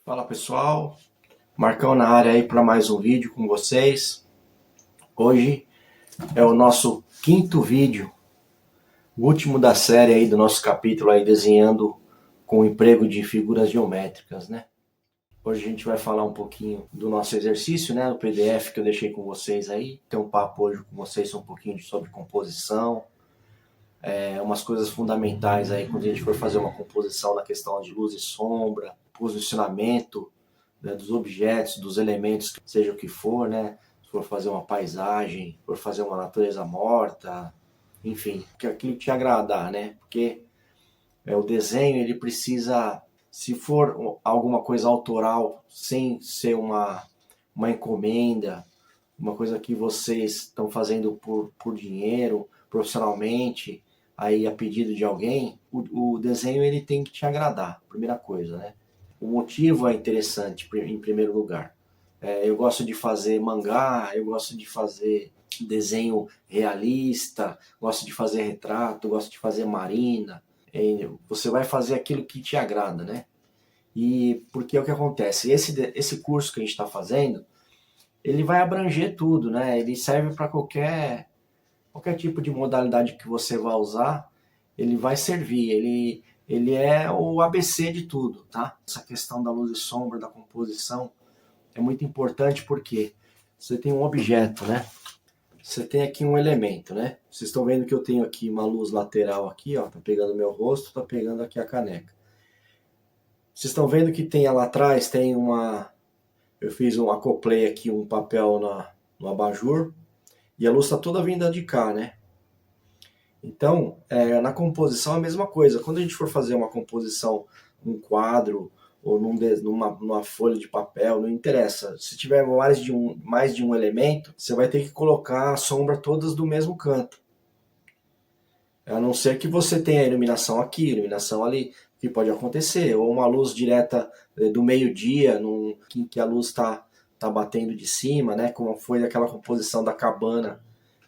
Fala pessoal, Marcão na área aí para mais um vídeo com vocês. Hoje é o nosso quinto vídeo, o último da série aí do nosso capítulo aí desenhando com o emprego de figuras geométricas, né? Hoje a gente vai falar um pouquinho do nosso exercício, né? Do PDF que eu deixei com vocês aí. Tem um papo hoje com vocês um pouquinho sobre composição, umas coisas fundamentais aí quando a gente for fazer uma composição na questão de luz e sombra, posicionamento, né, dos objetos, dos elementos, seja o que for, né? Se for fazer uma paisagem, se for fazer uma natureza morta, enfim, que aquilo te agradar, né? Porque o desenho, ele precisa, se for alguma coisa autoral, sem ser uma encomenda, uma coisa que vocês estão fazendo por dinheiro, profissionalmente, aí a pedido de alguém, o desenho ele tem que te agradar, primeira coisa, né? O motivo é interessante, em primeiro lugar. Eu gosto de fazer mangá, eu gosto de fazer desenho realista, gosto de fazer retrato, gosto de fazer marina. Você vai fazer aquilo que te agrada, né? E porque é o que acontece? Esse curso que a gente está fazendo, ele vai abranger tudo, né? Ele serve para qualquer tipo de modalidade que você vai usar, ele vai servir, ele é o ABC de tudo, tá? Essa questão da luz e sombra, da composição, é muito importante porque você tem um objeto, né? Você tem aqui um elemento, né? Vocês estão vendo que eu tenho aqui uma luz lateral aqui, ó, tá pegando meu rosto, tá pegando aqui a caneca. Vocês estão vendo que tem lá atrás, eu fiz acoplei aqui um papel no abajur, e a luz está toda vinda de cá, né? Então, na composição é a mesma coisa. Quando a gente for fazer uma composição num quadro ou numa folha de papel, não interessa. Se tiver mais de um elemento, você vai ter que colocar a sombra todas do mesmo canto. A não ser que você tenha iluminação aqui, iluminação ali, que pode acontecer. Ou uma luz direta do meio-dia, que a luz está batendo de cima, né? Como foi aquela composição da cabana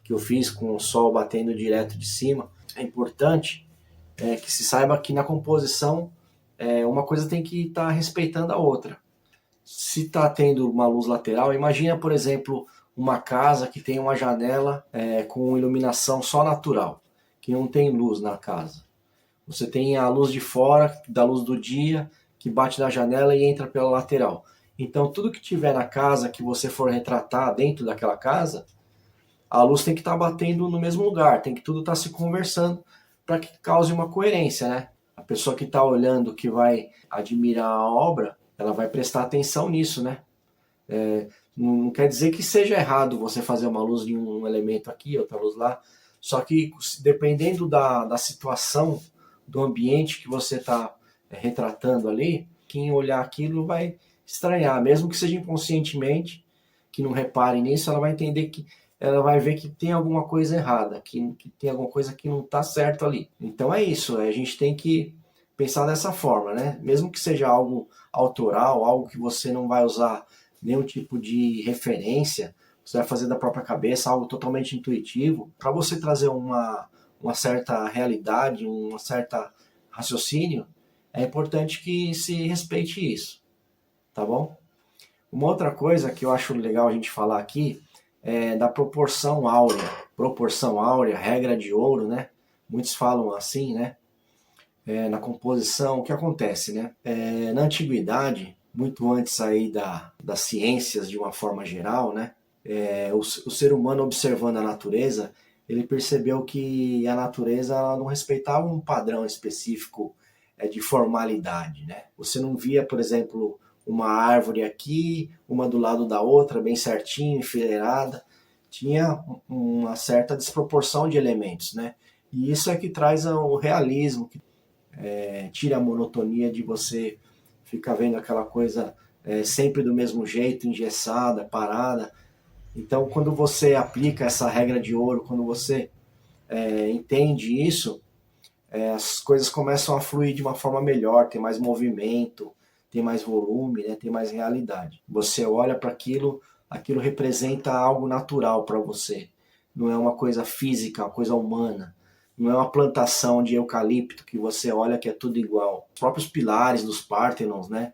que eu fiz com o sol batendo direto de cima. É importante que se saiba que na composição uma coisa tem que estar respeitando a outra. Se está tendo uma luz lateral, imagina, por exemplo, uma casa que tem uma janela com iluminação só natural, que não tem luz na casa. Você tem a luz de fora, da luz do dia, que bate na janela e entra pela lateral. Então, tudo que tiver na casa que você for retratar dentro daquela casa, a luz tem que estar batendo no mesmo lugar, tem que tudo estar se conversando para que cause uma coerência, né? A pessoa que está olhando, que vai admirar a obra, ela vai prestar atenção nisso, né? Não quer dizer que seja errado você fazer uma luz de um elemento aqui, outra luz lá, só que dependendo da situação, do ambiente que você está retratando ali, quem olhar aquilo vai estranhar, mesmo que seja inconscientemente, que não repare nisso, ela vai entender que ela vai ver que tem alguma coisa errada, que tem alguma coisa que não está certo ali. Então é isso, a gente tem que pensar dessa forma, né? Mesmo que seja algo autoral, algo que você não vai usar nenhum tipo de referência, você vai fazer da própria cabeça, algo totalmente intuitivo, para você trazer uma certa realidade, um certo raciocínio, é importante que se respeite isso, tá bom? Uma outra coisa que eu acho legal a gente falar aqui é da proporção áurea. Proporção áurea, regra de ouro, né? Muitos falam assim, né? Na composição, o que acontece, né? Na antiguidade, muito antes aí das ciências de uma forma geral, né? O ser humano observando a natureza, ele percebeu que a natureza ela não respeitava um padrão específico de formalidade, né? Você não via, por exemplo, uma árvore aqui, uma do lado da outra, bem certinho, enfileirada. Tinha uma certa desproporção de elementos, né? E isso é que traz o realismo, que tira a monotonia de você ficar vendo aquela coisa sempre do mesmo jeito, engessada, parada. Então, quando você aplica essa regra de ouro, quando você entende isso, as coisas começam a fluir de uma forma melhor, tem mais movimento, tem mais volume, né, tem mais realidade. Você olha para aquilo, aquilo representa algo natural para você. Não é uma coisa física, uma coisa humana. Não é uma plantação de eucalipto que você olha que é tudo igual. Os próprios pilares dos Párthenos, né,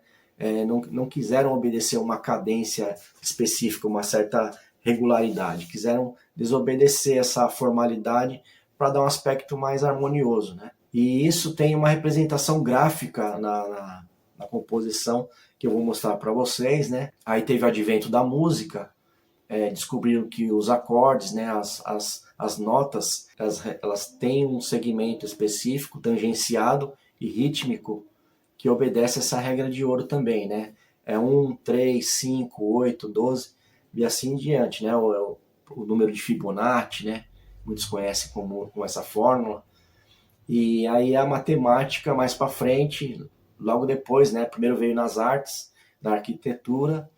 não quiseram obedecer uma cadência específica, uma certa regularidade, quiseram desobedecer essa formalidade para dar um aspecto mais harmonioso, né? E isso tem uma representação gráfica na composição que eu vou mostrar para vocês, né? Aí teve o advento da música, descobriram que os acordes, né, as notas, elas têm um segmento específico, tangenciado e rítmico, que obedece essa regra de ouro também, né? É 1, 3, 5, 8, 12 e assim em diante, né? O número de Fibonacci, né? Muitos conhecem como essa fórmula. E aí a matemática mais para frente, logo depois, né? Primeiro veio nas artes, na arquitetura,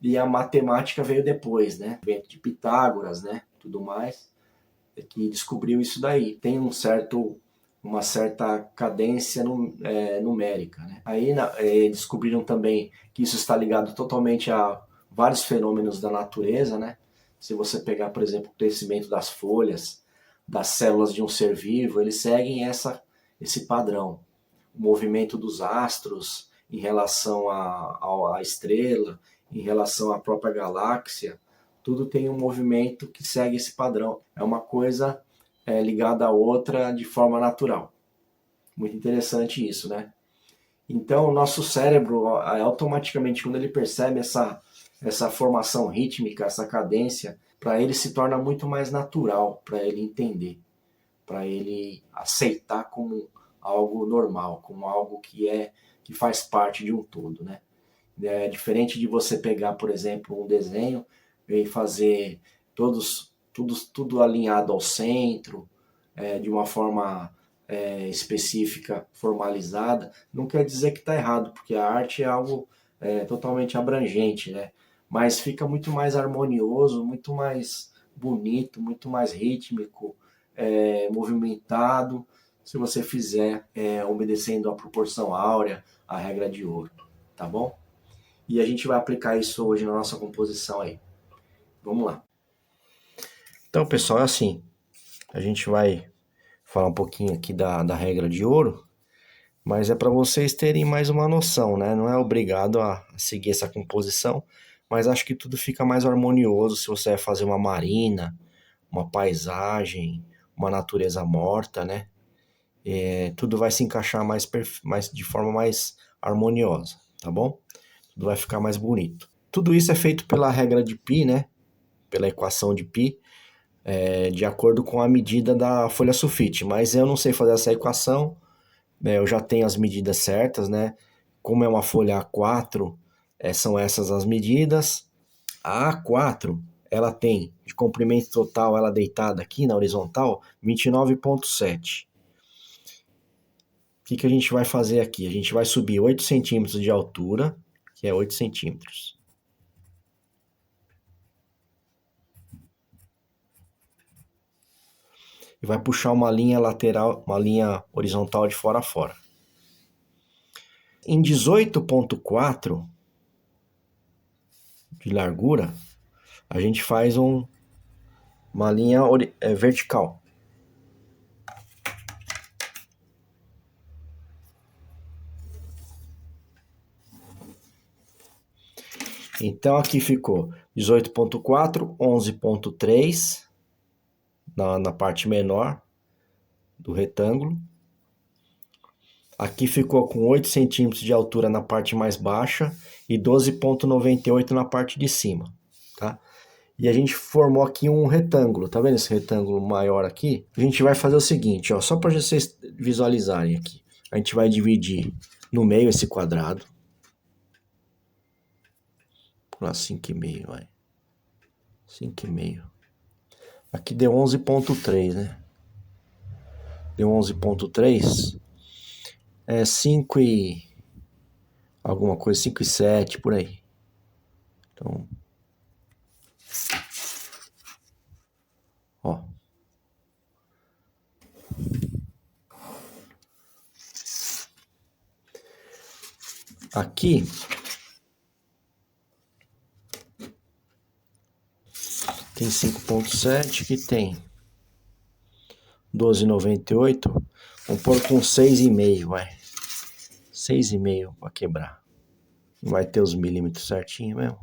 e a matemática veio depois, né? Vento de Pitágoras, né? Tudo mais, que descobriu isso daí. Tem uma certa cadência numérica, né? Aí descobriram também que isso está ligado totalmente a vários fenômenos da natureza, né? Se você pegar, por exemplo, o crescimento das folhas, das células de um ser vivo, eles seguem esse padrão. O movimento dos astros em relação à estrela, em relação à própria galáxia, tudo tem um movimento que segue esse padrão. É uma coisa ligada à outra de forma natural. Muito interessante isso, né? Então, o nosso cérebro, automaticamente, quando ele percebe essa formação rítmica, essa cadência, para ele se torna muito mais natural, para ele entender, para ele aceitar como algo normal, como algo que faz parte de um todo, né? É diferente de você pegar, por exemplo, um desenho e fazer tudo alinhado ao centro, de uma forma específica, formalizada, não quer dizer que está errado, porque a arte é algo totalmente abrangente, né? Mas fica muito mais harmonioso, muito mais bonito, muito mais rítmico, movimentado, se você fizer obedecendo a proporção áurea, a regra de ouro, tá bom? E a gente vai aplicar isso hoje na nossa composição aí. Vamos lá. Então, pessoal, é assim. A gente vai falar um pouquinho aqui da regra de ouro, mas é para vocês terem mais uma noção, né? Não é obrigado a seguir essa composição, mas acho que tudo fica mais harmonioso se você vai fazer uma marina, uma paisagem, uma natureza morta, né? Tudo vai se encaixar mais de forma mais harmoniosa, tá bom? Tudo vai ficar mais bonito. Tudo isso é feito pela regra de π, né? Pela equação de π, de acordo com a medida da folha sulfite. Mas eu não sei fazer essa equação, né? Eu já tenho as medidas certas, né? Como é uma folha A4, são essas as medidas. A A4, ela tem de comprimento total, ela deitada aqui na horizontal, 29,7. O que a gente vai fazer aqui? A gente vai subir 8 centímetros de altura, que é 8 centímetros. E vai puxar uma linha lateral, uma linha horizontal de fora a fora. Em 18,4 de largura, a gente faz uma linha vertical. Então aqui ficou 18,4, 11,3 na parte menor do retângulo. Aqui ficou com 8 centímetros de altura na parte mais baixa e 12,98 na parte de cima, tá? E a gente formou aqui um retângulo, tá vendo esse retângulo maior aqui? A gente vai fazer o seguinte, ó, só para vocês visualizarem aqui. A gente vai dividir no meio esse quadrado. Por lá 5,5, vai. 5,5. Aqui deu 11,3, né? Deu 11,3. 5 e... alguma coisa, 5,7, por aí. Então... ó. Aqui... tem 5,7, que tem 12,98. Vamos pôr com 6,5, vai. 6,5 para quebrar. Não vai ter os milímetros certinho mesmo.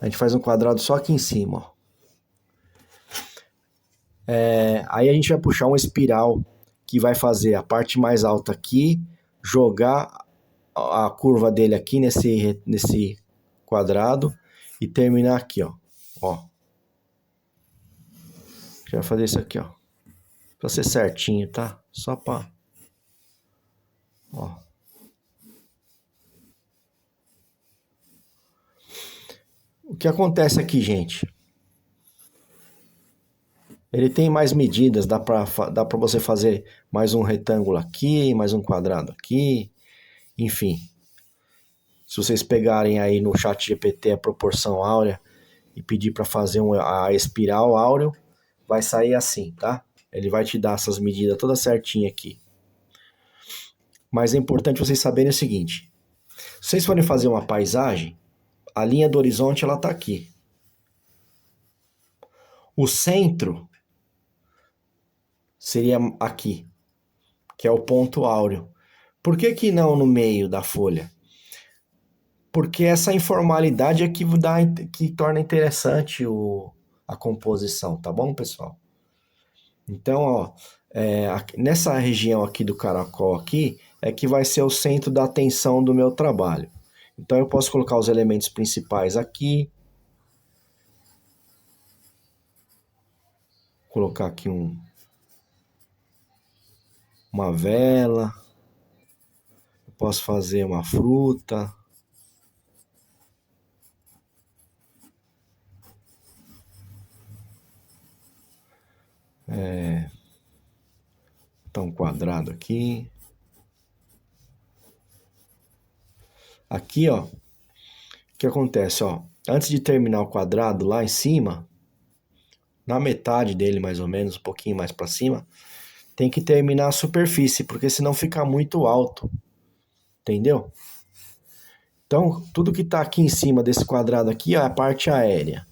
A gente faz um quadrado só aqui em cima, ó. Aí a gente vai puxar uma espiral que vai fazer a parte mais alta aqui, jogar a curva dele aqui nesse quadrado e terminar aqui, ó. Ó. A gente vai fazer isso aqui, ó. Pra ser certinho, tá? Só pra... Ó. O que acontece aqui, gente? Ele tem mais medidas, dá pra você fazer mais um retângulo aqui, mais um quadrado aqui, enfim. Se vocês pegarem aí no chat GPT a proporção áurea e pedir para fazer a espiral áureo, vai sair assim, tá? Ele vai te dar essas medidas todas certinhas aqui. Mas é importante vocês saberem o seguinte. Se vocês forem fazer uma paisagem, a linha do horizonte ela tá aqui. O centro seria aqui, que é o ponto áureo. Por que não no meio da folha? Porque essa informalidade é que torna interessante a composição, tá bom, pessoal? Então, ó, nessa região aqui do caracol aqui, é que vai ser o centro da atenção do meu trabalho. Então eu posso colocar os elementos principais aqui. Colocar aqui uma vela. Eu posso fazer uma fruta. Então, um quadrado aqui. Aqui, ó. O que acontece, ó? Antes de terminar o quadrado lá em cima, na metade dele mais ou menos, um pouquinho mais para cima, tem que terminar a superfície, porque senão fica muito alto. Entendeu? Então, tudo que está aqui em cima desse quadrado aqui ó, é a parte aérea.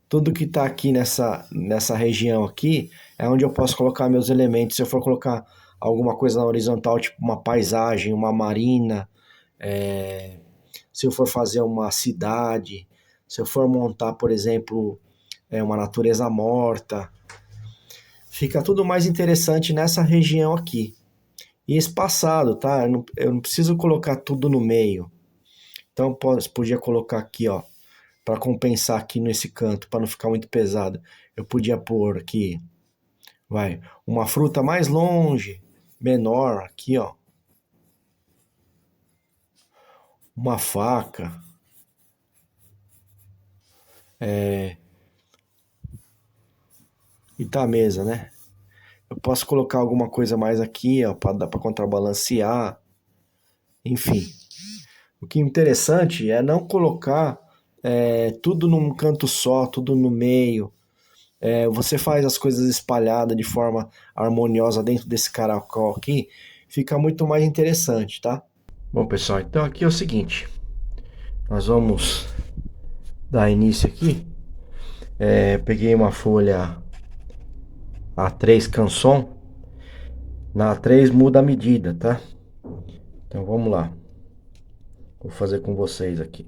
Tudo que está aqui nessa região aqui é onde eu posso colocar meus elementos. Se eu for colocar alguma coisa na horizontal, tipo uma paisagem, uma marina, se eu for fazer uma cidade, se eu for montar, por exemplo, uma natureza morta, fica tudo mais interessante nessa região aqui. E espaçado, tá? Eu não preciso colocar tudo no meio. Então, podia colocar aqui, ó, para compensar aqui nesse canto, para não ficar muito pesado. Eu podia pôr aqui, uma fruta mais longe, menor, aqui, ó. Uma faca. E tá a mesa, né? Eu posso colocar alguma coisa mais aqui, ó, para dar para contrabalancear. Enfim. O que é interessante é não colocar tudo num canto só, tudo no meio. Você faz as coisas espalhadas de forma harmoniosa dentro desse caracol aqui, fica muito mais interessante, tá? Bom, pessoal, então aqui é o seguinte. Nós vamos dar início aqui. Peguei uma folha A3 Canson. Na A3 muda a medida, tá? Então vamos lá. Vou fazer com vocês aqui.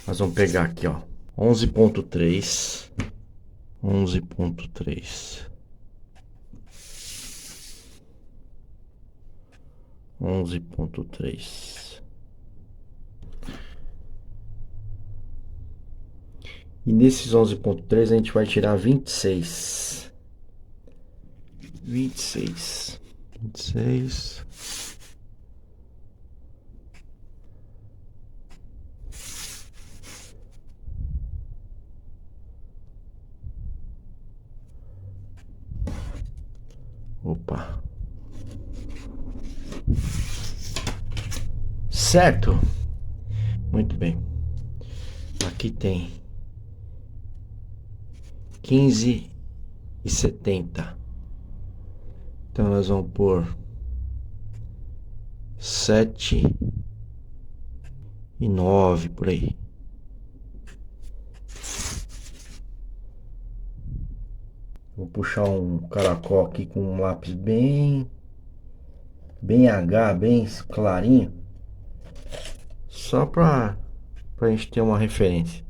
Nós vamos pegar aqui, ó. 11.3. 11.3. 11.3. E nesses 11.3 a gente vai tirar 26. 26. 26. Opa. Certo? Muito bem. Aqui tem 15,70. Então nós vamos pôr 7,9 por aí. Vou puxar um caracol aqui com um lápis bem bem H, bem clarinho, só pra gente ter uma referência.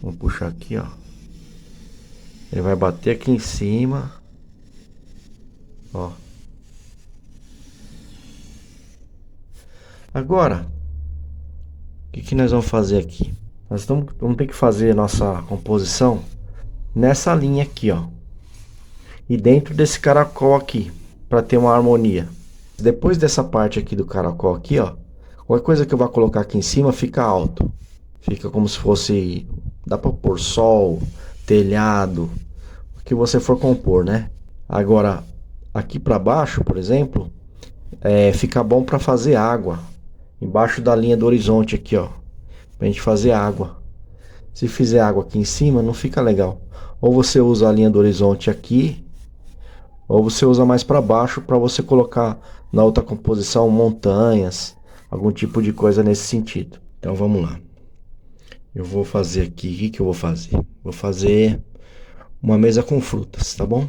Vamos puxar aqui, ó. Ele vai bater aqui em cima, ó. Agora, o que nós vamos fazer aqui? Nós vamos ter que fazer a nossa composição nessa linha aqui, ó. E dentro desse caracol aqui, para ter uma harmonia. Depois dessa parte aqui do caracol aqui, ó, qualquer coisa que eu vá colocar aqui em cima fica alto. Fica como se fosse, dá para pôr sol, telhado, o que você for compor, né? Agora, aqui para baixo, por exemplo, fica bom para fazer água. Embaixo da linha do horizonte aqui, ó, pra gente fazer água. Se fizer água aqui em cima, não fica legal. Ou você usa a linha do horizonte aqui, ou você usa mais para baixo para você colocar na outra composição montanhas, algum tipo de coisa nesse sentido. Então vamos lá. Eu vou fazer aqui, o que eu vou fazer? Vou fazer uma mesa com frutas, tá bom?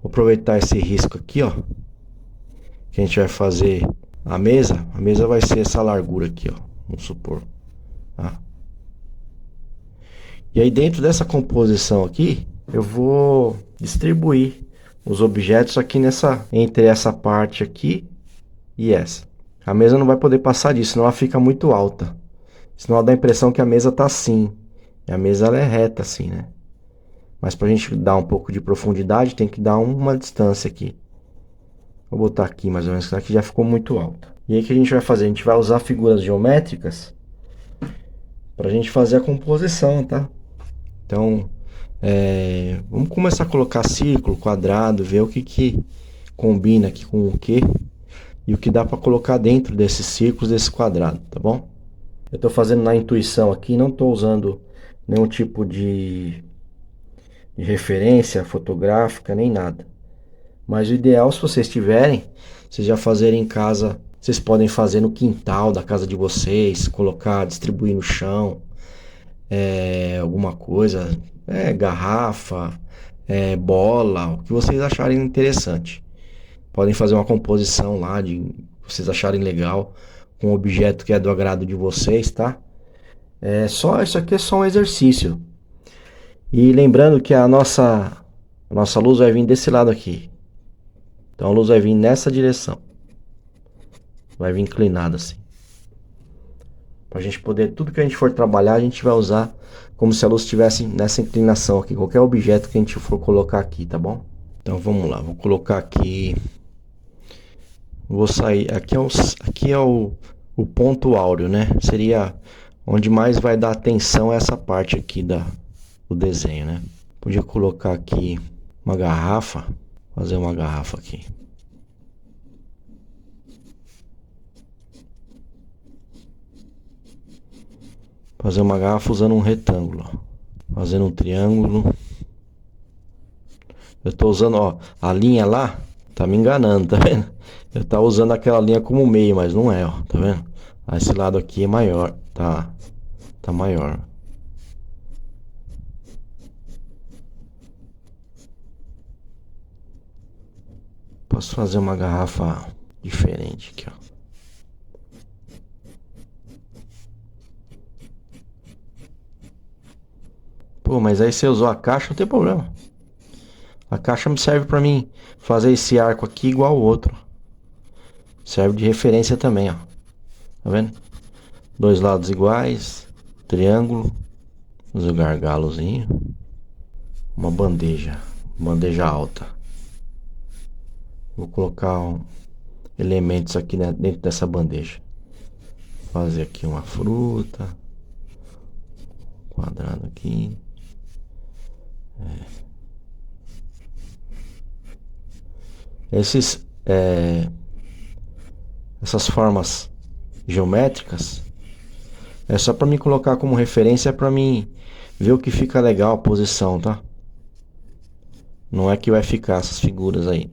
Vou aproveitar esse risco aqui, ó, que a gente vai fazer a mesa vai ser essa largura aqui, ó, vamos supor, tá? E aí dentro dessa composição aqui, eu vou distribuir os objetos aqui entre essa parte aqui e essa. A mesa não vai poder passar disso, senão ela fica muito alta. Senão ela dá a impressão que a mesa tá assim. E a mesa ela é reta assim, né? Mas pra gente dar um pouco de profundidade, tem que dar uma distância aqui. Vou botar aqui mais ou menos, que aqui já ficou muito alta. E aí o que a gente vai fazer? A gente vai usar figuras geométricas pra gente fazer a composição, tá? Então, vamos começar a colocar círculo, quadrado, ver o que combina aqui com o que e o que dá para colocar dentro desses círculos, desse quadrado, tá bom? Eu estou fazendo na intuição aqui, não estou usando nenhum tipo de referência fotográfica, nem nada. Mas o ideal, se vocês tiverem, vocês já fazerem em casa, vocês podem fazer no quintal da casa de vocês, colocar, distribuir no chão, alguma coisa, garrafa, bola, o que vocês acharem interessante. Podem fazer uma composição lá de vocês acharem legal, com um objeto que é do agrado de vocês, tá? Isso aqui é só um exercício. E lembrando que a nossa luz vai vir desse lado aqui. Então a luz vai vir nessa direção. Vai vir inclinada assim. Pra gente poder, tudo que a gente for trabalhar, a gente vai usar como se a luz estivesse nessa inclinação aqui. Qualquer objeto que a gente for colocar aqui, tá bom? Então vamos lá, vou colocar aqui. Vou sair, aqui é o ponto áureo, né? Seria onde mais vai dar atenção essa parte aqui do desenho, né? Podia colocar aqui uma garrafa, fazer uma garrafa aqui. Fazer uma garrafa usando um retângulo, fazendo um triângulo. Eu tô usando, ó, a linha lá, tá me enganando, tá vendo? Eu tava usando aquela linha como meio, mas não é, ó, tá vendo? Esse lado aqui é maior, tá maior. Posso fazer uma garrafa diferente aqui, ó. Pô, mas aí você usou a caixa, não tem problema. A caixa me serve pra mim fazer esse arco aqui igual o outro. Serve de referência também, ó. Tá vendo? Dois lados iguais, triângulo, fazer o gargalozinho. Uma bandeja alta. Vou colocar elementos aqui dentro dessa bandeja. Fazer aqui uma fruta. Quadrado aqui. Essas formas geométricas é só para mim colocar como referência, para mim ver o que fica legal a posição, tá? Não é que vai ficar essas figuras aí.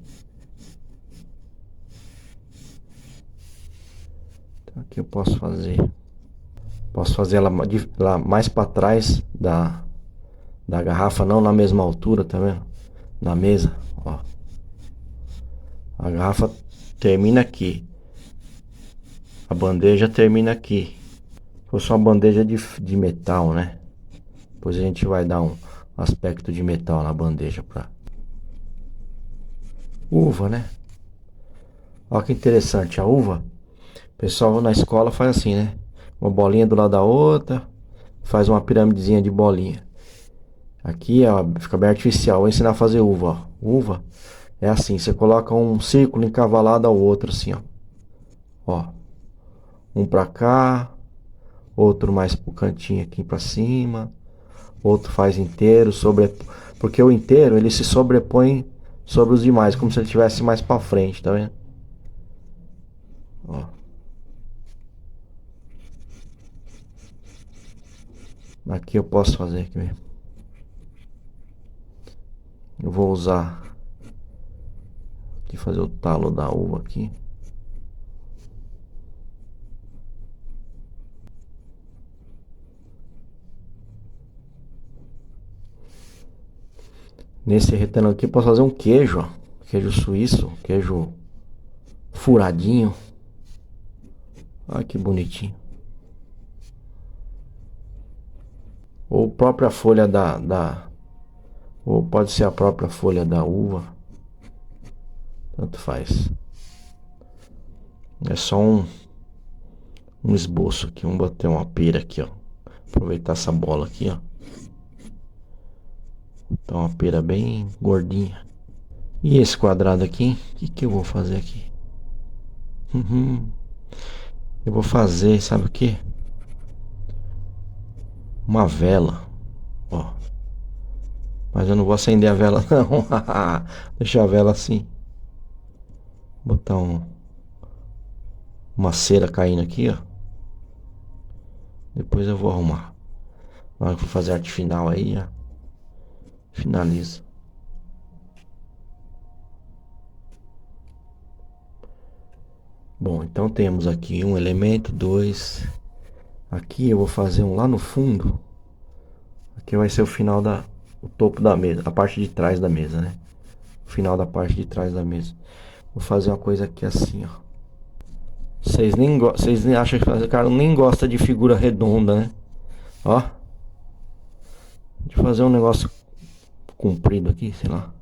Então aqui eu posso fazer ela mais para trás da garrafa, não na mesma altura, tá vendo? Na mesa, ó. A garrafa termina aqui. A bandeja termina aqui. Se fosse uma bandeja de metal, né? Depois a gente vai dar um aspecto de metal na bandeja pra uva, né? Olha que interessante, a uva. O pessoal na escola faz assim, né? Uma bolinha do lado da outra, faz uma piramidezinha de bolinha. Aqui, ó, fica bem artificial. Vou ensinar a fazer uva, ó. Uva é assim, você coloca um círculo encavalado ao outro, assim, ó. Ó, um pra cá, outro mais pro cantinho aqui pra cima, outro faz inteiro, porque o inteiro ele se sobrepõe sobre os demais, como se ele estivesse mais pra frente, tá vendo? Ó. Aqui eu posso fazer aqui mesmo. Eu vou usar aqui, fazer o talo da uva aqui. Nesse retângulo aqui eu posso fazer um queijo, ó. Queijo suíço, queijo furadinho. Olha que bonitinho. Ou própria folha ou pode ser a própria folha da uva. Tanto faz. É só um esboço aqui. Vamos botar uma pera aqui, ó. Aproveitar essa bola aqui, ó. Tá uma pera bem gordinha. E esse quadrado aqui, o que eu vou fazer aqui? Eu vou fazer, sabe o que? Uma vela, ó. Mas eu não vou acender a vela não. Deixa a vela assim. Botar uma cera caindo aqui, ó. Depois eu vou arrumar. Na hora que eu for fazer a arte final aí, ó. Finaliza. Bom, então temos aqui um elemento, dois. Aqui eu vou fazer um lá no fundo. Aqui vai ser o final o topo da mesa, a parte de trás da mesa, né? O final da parte de trás da mesa. Vou fazer uma coisa aqui assim, ó. Vocês nem acham que o cara nem gosta de figura redonda, né? Ó. Deixa eu fazer um negócio comprido aqui, sei lá.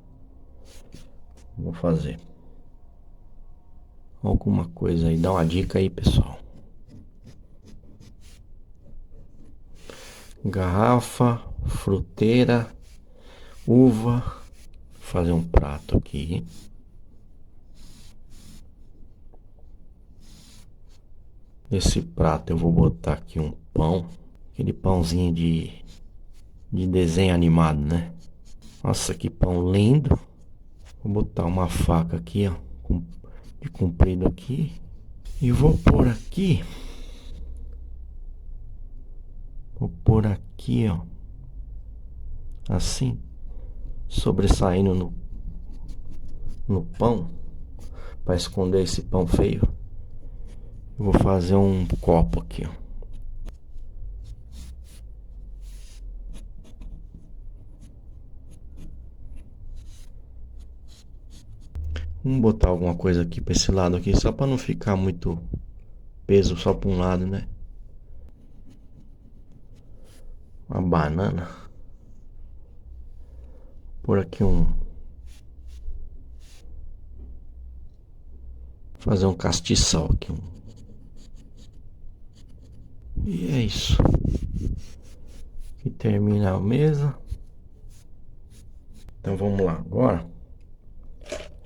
Vou fazer alguma coisa aí, dá uma dica aí, pessoal. Garrafa, fruteira, uva. Vou fazer um prato aqui. Nesse prato eu vou botar aqui um pão, aquele pãozinho de desenho animado, né? Nossa, que pão lindo. Vou botar uma faca aqui, ó, de comprido aqui. E vou pôr aqui. Vou pôr aqui, ó. Assim. Sobressaindo no pão. Para esconder esse pão feio. Eu vou fazer um copo aqui, ó. Vamos botar alguma coisa aqui para esse lado aqui, só para não ficar muito peso só para um lado, né? Uma banana. Por aqui fazer um castiçal aqui. E é isso. Aqui termina a mesa. Então vamos lá. Agora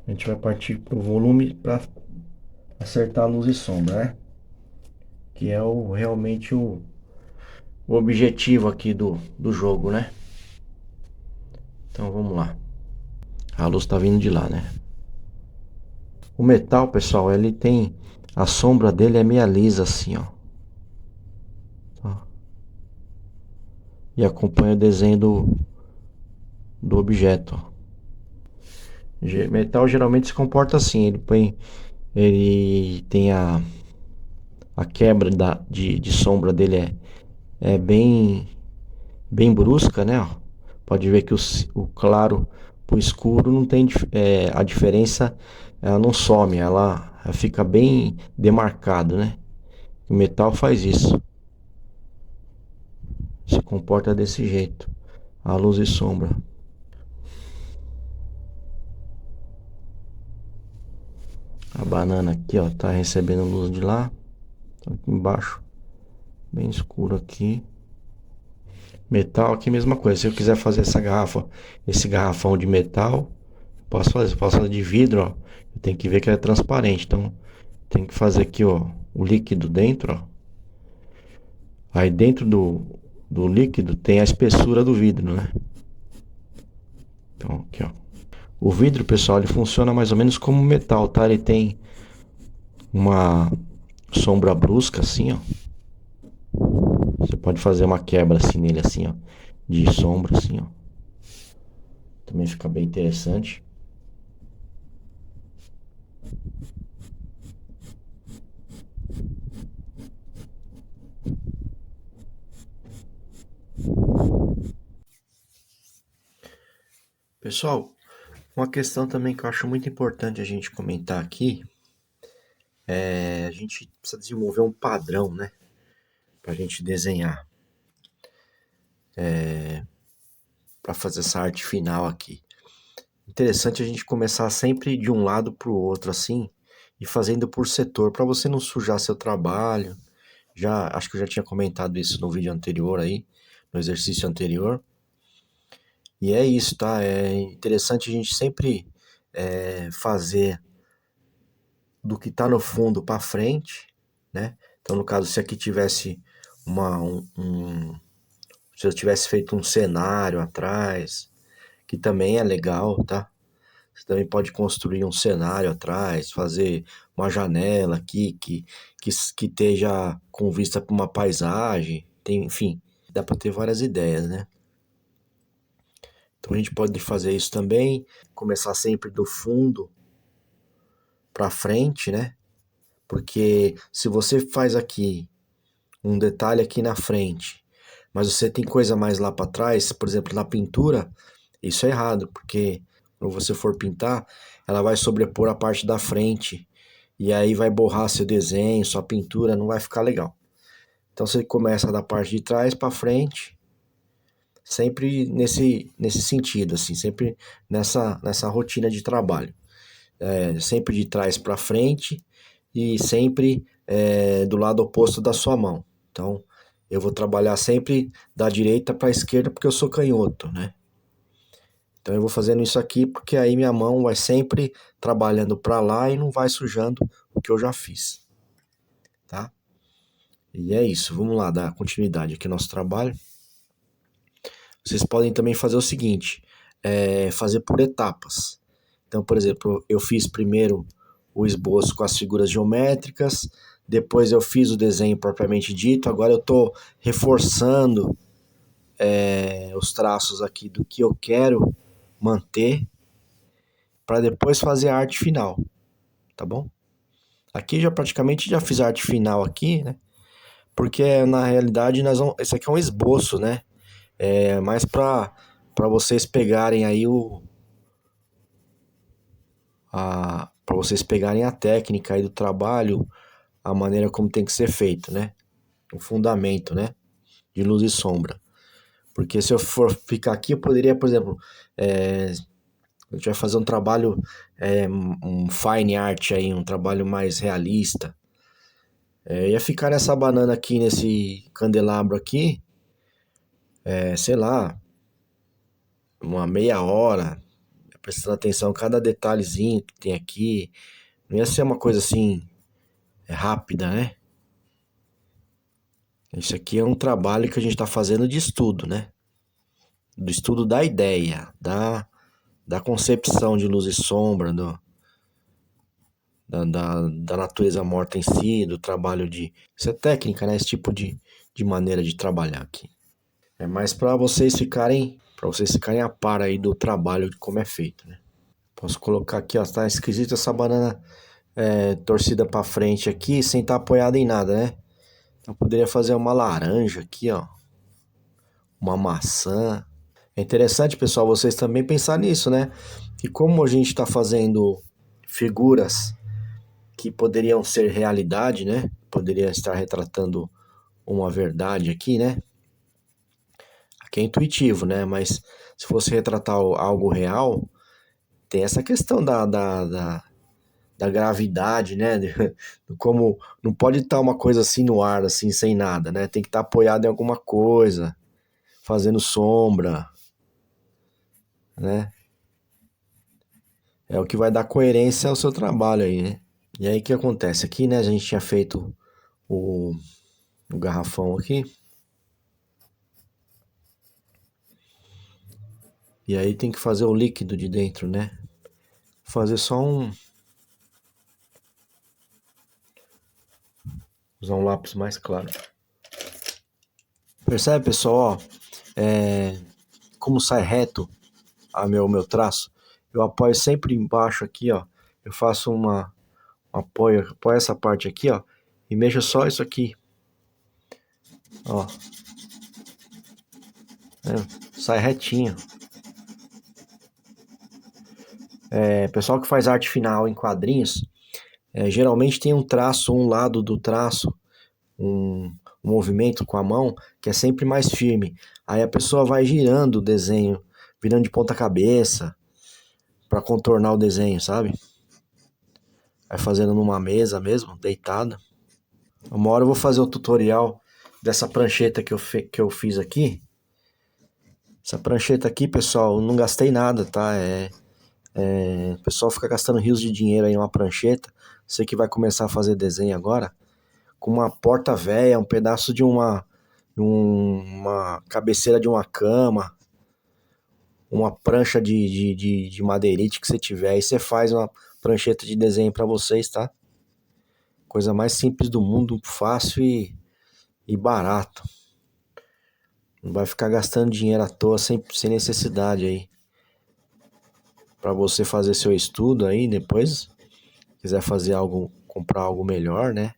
a gente vai partir pro volume para acertar a luz e sombra, né? Que é realmente o objetivo aqui do jogo, né? Então vamos lá. A luz tá vindo de lá, né? O metal, pessoal, ele tem... A sombra dele é meia lisa assim, ó. Tá? E acompanha o desenho do objeto, ó. Metal geralmente se comporta assim. Ele tem a quebra de sombra dele é bem brusca, né? Ó. Pode ver que o claro pro escuro não tem a diferença, ela não some, ela fica bem demarcado, né? O metal faz isso, se comporta desse jeito, a luz e sombra. A banana aqui, ó, tá recebendo luz de lá, aqui embaixo, bem escuro aqui. Metal aqui, mesma coisa. Se eu quiser fazer esse garrafão de metal, posso fazer de vidro, ó. Eu tenho que ver que ele é transparente, então tem que fazer aqui, ó, o líquido dentro, ó. Aí dentro do líquido tem a espessura do vidro, né? Então aqui, ó. O vidro, pessoal, ele funciona mais ou menos como metal, tá? Ele tem uma sombra brusca assim, ó. Você pode fazer uma quebra assim nele, assim, ó, de sombra, assim, ó. Também fica bem interessante. Pessoal, uma questão também que eu acho muito importante a gente comentar aqui é a gente precisa desenvolver um padrão, né? Pra gente desenhar, pra fazer essa arte final aqui. Interessante a gente começar sempre de um lado pro outro, assim, e fazendo por setor, pra você não sujar seu trabalho. Acho que eu já tinha comentado isso no vídeo anterior aí, no exercício anterior. E é isso, tá? É interessante a gente sempre fazer do que tá no fundo para frente, né? Então, no caso, se aqui tivesse se eu tivesse feito um cenário atrás, que também é legal, tá? Você também pode construir um cenário atrás, fazer uma janela aqui que esteja com vista para uma paisagem, enfim, dá para ter várias ideias, né? Então a gente pode fazer isso também, começar sempre do fundo para frente, né? Porque se você faz aqui um detalhe aqui na frente, mas você tem coisa mais lá para trás, por exemplo, na pintura, isso é errado, porque quando você for pintar, ela vai sobrepor a parte da frente e aí vai borrar seu desenho, sua pintura, não vai ficar legal. Então você começa da parte de trás para frente, sempre nesse sentido, assim, sempre nessa rotina de trabalho. Sempre de trás para frente e sempre do lado oposto da sua mão. Então, eu vou trabalhar sempre da direita para a esquerda porque eu sou canhoto, né? Então, eu vou fazendo isso aqui porque aí minha mão vai sempre trabalhando para lá e não vai sujando o que eu já fiz, tá? E é isso, vamos lá dar continuidade aqui ao nosso trabalho. Vocês podem também fazer o seguinte, fazer por etapas. Então, por exemplo, eu fiz primeiro o esboço com as figuras geométricas, depois eu fiz o desenho propriamente dito, agora eu estou reforçando os traços aqui do que eu quero manter para depois fazer a arte final, tá bom? Aqui já praticamente já fiz a arte final aqui, né? Porque na realidade esse aqui é um esboço, né? É mais para vocês pegarem aí para vocês pegarem a técnica aí do trabalho, a maneira como tem que ser feito, né? O fundamento, né? De luz e sombra. Porque se eu for ficar aqui, eu poderia, por exemplo, a gente vai fazer um trabalho, um fine art aí, um trabalho mais realista. Ia ficar nessa banana aqui, nesse candelabro aqui, sei lá, uma meia hora, prestando atenção em cada detalhezinho que tem aqui. Não ia ser uma coisa assim, rápida, né? Isso aqui é um trabalho que a gente está fazendo de estudo, né? Do estudo da ideia, da concepção de luz e sombra, da natureza morta em si, do trabalho de... Isso é técnica, né? Esse tipo de maneira de trabalhar aqui. É mais para vocês ficarem a par aí do trabalho, de como é feito, né? Posso colocar aqui, ó, tá esquisito essa banana torcida para frente aqui, sem estar apoiada em nada, né? Eu poderia fazer uma laranja aqui, ó. Uma maçã. É interessante, pessoal, vocês também pensar nisso, né? Que como a gente está fazendo figuras que poderiam ser realidade, né? Poderia estar retratando uma verdade aqui, né? Aqui é intuitivo, né? Mas se fosse retratar algo real, tem essa questão da gravidade, né? Como não pode estar uma coisa assim no ar, assim, sem nada, né? Tem que estar apoiado em alguma coisa, fazendo sombra, né? É o que vai dar coerência ao seu trabalho aí, né? E aí o que acontece? Aqui, né, a gente tinha feito o, o garrafão aqui. E aí tem que fazer o líquido de dentro, né? Fazer só usar um lápis mais claro. Percebe, pessoal? Ó, como sai reto meu traço? Eu apoio sempre embaixo aqui, ó. Eu faço apoio essa parte aqui, ó. E mexo só isso aqui. Ó. Sai retinho. Pessoal que faz arte final em quadrinhos, geralmente tem um traço, um lado do traço, um movimento com a mão que é sempre mais firme. Aí a pessoa vai girando o desenho, virando de ponta cabeça para contornar o desenho, sabe? Vai fazendo numa mesa mesmo, deitada. Uma hora eu vou fazer o tutorial dessa prancheta que eu fiz aqui. Essa prancheta aqui, pessoal, não gastei nada, tá? O pessoal fica gastando rios de dinheiro aí em uma prancheta. Você que vai começar a fazer desenho agora, com uma porta velha, um pedaço de uma cabeceira de uma cama, uma prancha de madeirite que você tiver, aí você faz uma prancheta de desenho para vocês, tá? Coisa mais simples do mundo, fácil e barato. Não vai ficar gastando dinheiro à toa sem necessidade aí. Para você fazer seu estudo aí, depois quiser fazer algo, comprar algo melhor, né?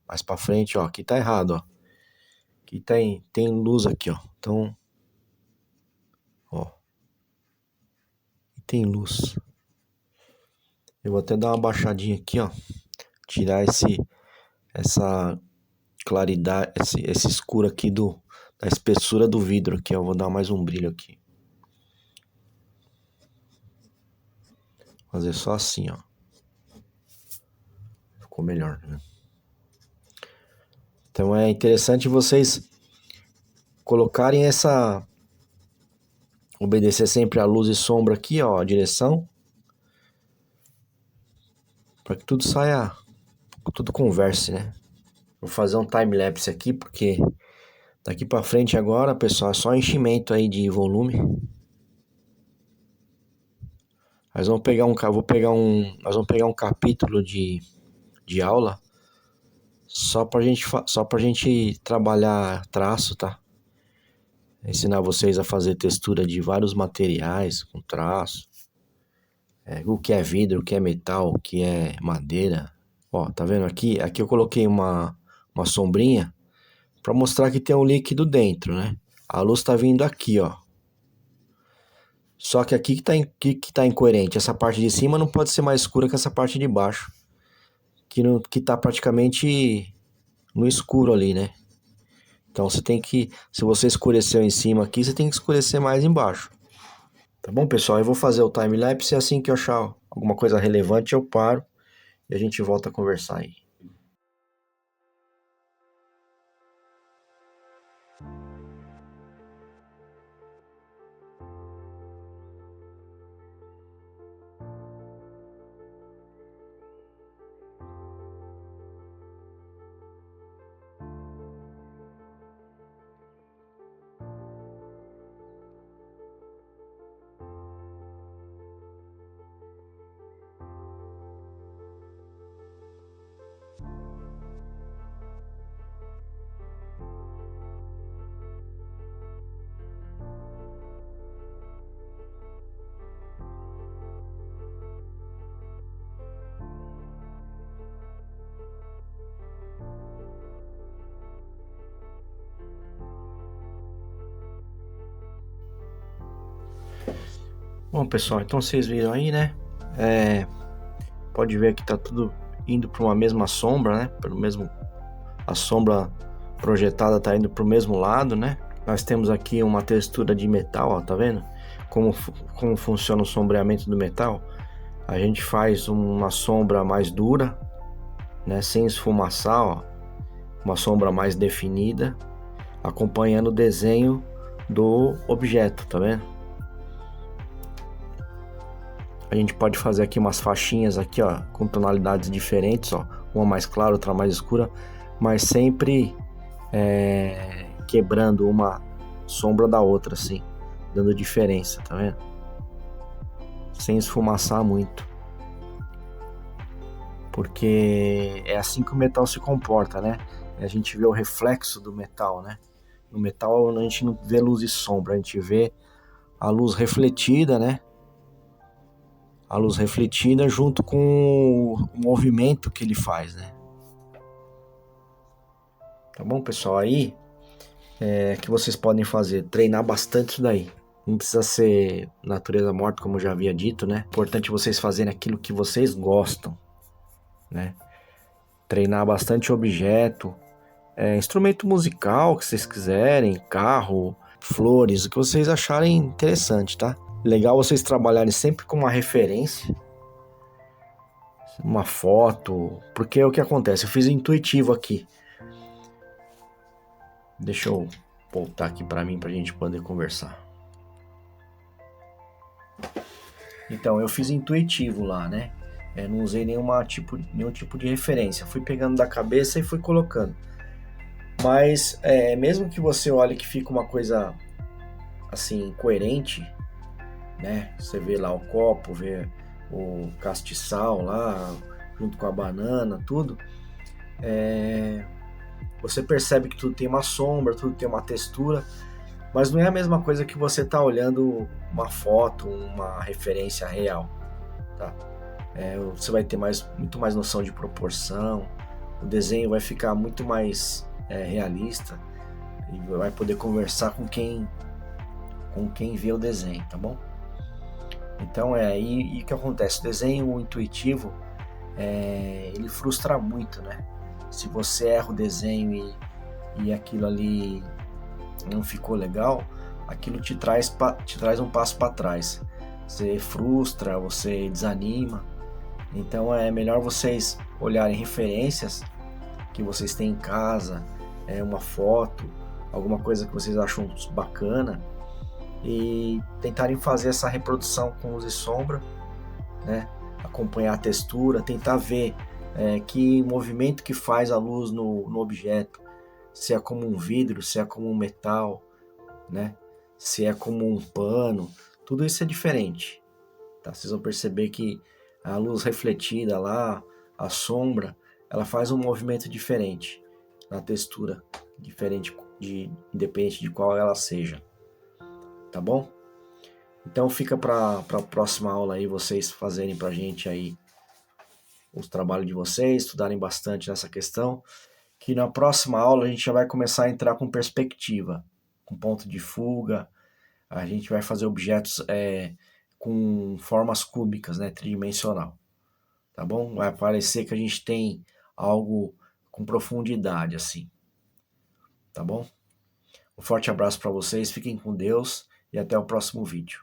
Mais para frente, ó, aqui tá errado, ó. Aqui tem luz aqui, ó. Então, ó, tem luz. Eu vou até dar uma baixadinha aqui, ó. Tirar essa claridade, esse escuro aqui da espessura do vidro aqui, ó. Vou dar mais um brilho aqui. Fazer só assim, ó. Ficou melhor, né? Então é interessante vocês colocarem obedecer sempre a luz e sombra aqui, ó, a direção, para que tudo saia, tudo converse, né? Vou fazer um time-lapse aqui, porque daqui para frente agora, pessoal, é só enchimento aí de volume. Nós vamos pegar nós vamos pegar um capítulo de aula só pra gente trabalhar traço, tá? Ensinar vocês a fazer textura de vários materiais com traço. O que é vidro, o que é metal, o que é madeira. Ó, tá vendo aqui? Aqui eu coloquei uma sombrinha pra mostrar que tem um líquido dentro, né? A luz tá vindo aqui, ó. Só que aqui que tá incoerente. Essa parte de cima não pode ser mais escura que essa parte de baixo. Que tá praticamente no escuro ali, né? Então se você escureceu em cima aqui, você tem que escurecer mais embaixo. Tá bom, pessoal? Eu vou fazer o time-lapse e assim que eu achar alguma coisa relevante eu paro e a gente volta a conversar aí. Bom, pessoal, então vocês viram aí, né? Pode ver que tá tudo indo para uma mesma sombra, né? A sombra projetada está indo para o mesmo lado, né? Nós temos aqui uma textura de metal, ó, tá vendo? Como funciona o sombreamento do metal. A gente faz uma sombra mais dura, né? Sem esfumaçar, ó. Uma sombra mais definida, acompanhando o desenho do objeto, tá vendo? A gente pode fazer aqui umas faixinhas aqui, ó, com tonalidades diferentes, ó, uma mais clara, outra mais escura, mas sempre quebrando uma sombra da outra, assim, dando diferença, tá vendo? Sem esfumaçar muito, porque é assim que o metal se comporta, né? A gente vê o reflexo do metal, né? No metal a gente não vê luz e sombra, a gente vê a luz refletida, né? A luz refletida junto com o movimento que ele faz, né? Tá bom, pessoal? Aí que vocês podem fazer, treinar bastante isso daí. Não precisa ser natureza morta, como eu já havia dito, né? Importante vocês fazerem aquilo que vocês gostam, né? Treinar bastante objeto, instrumento musical que vocês quiserem, carro, flores, o que vocês acharem interessante, tá? Legal vocês trabalharem sempre com uma referência, uma foto, porque é o que acontece, eu fiz intuitivo aqui. Deixa eu voltar aqui pra mim pra gente poder conversar. Então, eu fiz intuitivo lá, né? Não usei nenhum tipo de referência. Fui pegando da cabeça e fui colocando. Mas, mesmo que você olhe que fica uma coisa, assim, coerente, né? Você vê lá o copo, vê o castiçal lá, junto com a banana, tudo. Você percebe que tudo tem uma sombra, tudo tem uma textura, mas não é a mesma coisa que você tá olhando uma foto, uma referência real, tá? Você vai ter muito mais noção de proporção, o desenho vai ficar muito mais realista e vai poder conversar com quem vê o desenho, tá bom? Então e o que acontece? O desenho intuitivo ele frustra muito, né? Se você erra o desenho e aquilo ali não ficou legal, aquilo te traz um passo para trás. Você frustra, você desanima. Então é melhor vocês olharem referências que vocês têm em casa, uma foto, alguma coisa que vocês acham bacana e tentarem fazer essa reprodução com luz e sombra, né? Acompanhar a textura, tentar ver que movimento que faz a luz no objeto, se é como um vidro, se é como um metal, né? Se é como um pano, tudo isso é diferente, tá? Vocês vão perceber que a luz refletida lá, a sombra, ela faz um movimento diferente na textura, diferente independente de qual ela seja, tá bom? Então fica para a próxima aula aí vocês fazerem pra gente aí os trabalhos de vocês, estudarem bastante nessa questão, que na próxima aula a gente já vai começar a entrar com perspectiva, com ponto de fuga, a gente vai fazer objetos com formas cúbicas, né, tridimensional, tá bom? Vai parecer que a gente tem algo com profundidade, assim, tá bom? Um forte abraço para vocês, fiquem com Deus e até o próximo vídeo.